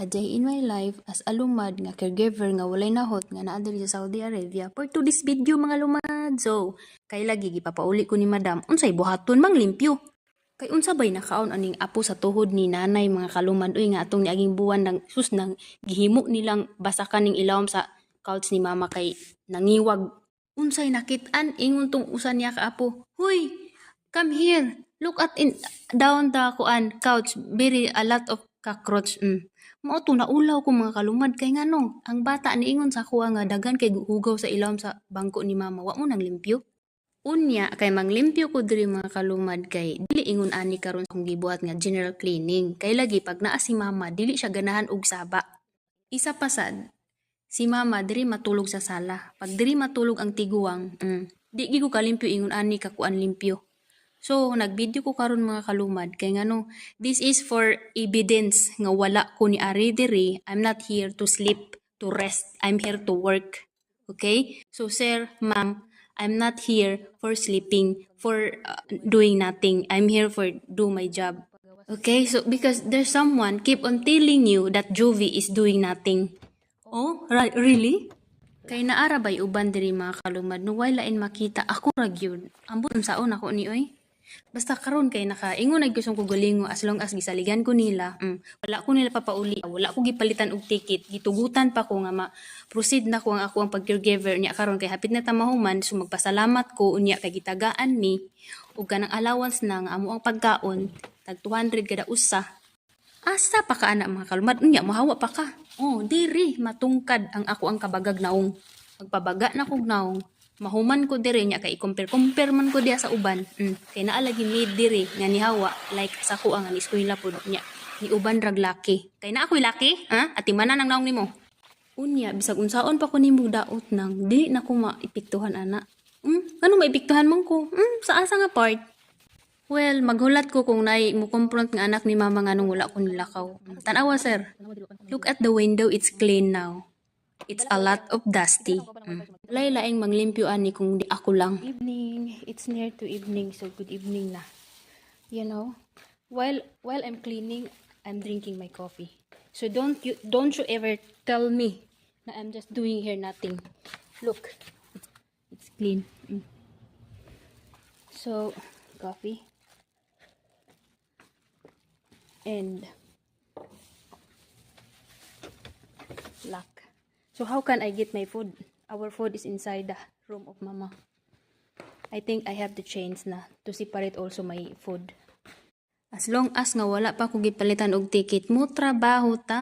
A day in my life as a lumad nga caregiver nga walay nahot nga naa diri sa Saudi Arabia. For today's video mga lumad. So, kay lagi gipapauli ko ni Madam, unsay buhaton mang limpyo. Kay unsa bay nakaon aning apo sa tuhod ni nanay mga kalumad uy nga atong niaging buwan nang sus nang gihimo nilang basakan ning ilawom sa couch ni mama kay nangiwag. Unsay nakit-an ingon tong usa niya ka apo. Huy, come here. Look at down the couch. Very a lot of cockroach. Mao to naulaw ko mga kalumad kay ngano. Ang bata niingon sa kuha nga daghan kay hugaw sa ilawom sa bangko ni mama. Wa mo nang limpyo. Unya kay manglimpyo ko diri mga kalumad kay dili ingon ani karon kung gibuhat nga general cleaning. Kay lagi pag naa si mama dili siya ganahan og saba. Isa pa sad, si mama diri matulog sa sala. Pag diri matulog ang tiguang, di gi ko kalimpyo ingon ani kakuan limpyo. So, nag-video ko karon mga kalumad kay ngano, this is for evidence nga wala ko ni ari diri. I'm not here to sleep, to rest. I'm here to work. Okay? So, sir, ma'am, I'm not here for sleeping, for doing nothing. I'm here for do my job. Okay? So, because there's someone keep on telling you that Juvie is doing nothing. Oh, really? Kay naara bay uban diri mga kalumad no why lain makita ako ra gyud. Ambot unsaon ako ni oy. Basta karon kay nakaingon na gustong ko galingo as long as gisaligan ko nila. Wala ko nila papauli, wala ko gipalitan og ticket, gitugutan pa ko nga ma-proceed na ko ang ako ang pag-caregiver niya karon kay hapit na tamahuman so magpasalamat ko unya kay gitagaan mi og kanang allowance na nga amo ang pagkaon tag 200 kada usa. Asa pa ka anak mga kalumad unya mahawa pa ka. Oh, diri matungkad ang ako ang kabagag naong. Magpabaga na kog naong. Mahuman ko diri nya kay compare man ko diya sa uban. Kay naa lagi made diri nga ni hawa like sa ko ang eskwela pud nya ni uban rag laki. Kay naa ko'y laki, ha? Ati manan ang naong nimo. Unya bisag unsaon pa ko nimo daot nang dili na ko maipiktuhan ana. Ano maipiktuhan man ko? Sa asa nga part? Well, maghulat ko kung nay mo confront nga anak ni mama nga nung wala ko nilakaw. Tanawa sir. Look at the window, it's clean now. It's a lot of dusty. Lain-laing manglimpyo ani kung di ako lang. Evening. It's near to evening, so good evening na. You know, while I'm cleaning, I'm drinking my coffee. So don't you ever tell me na I'm just doing here nothing. Look, it's clean. So coffee and lock. So how can I get my food? Our food is inside the room of mama. I think I have to change na to separate also my food. As long as nga wala pa ko gipalitan og ticket mo trabaho ta.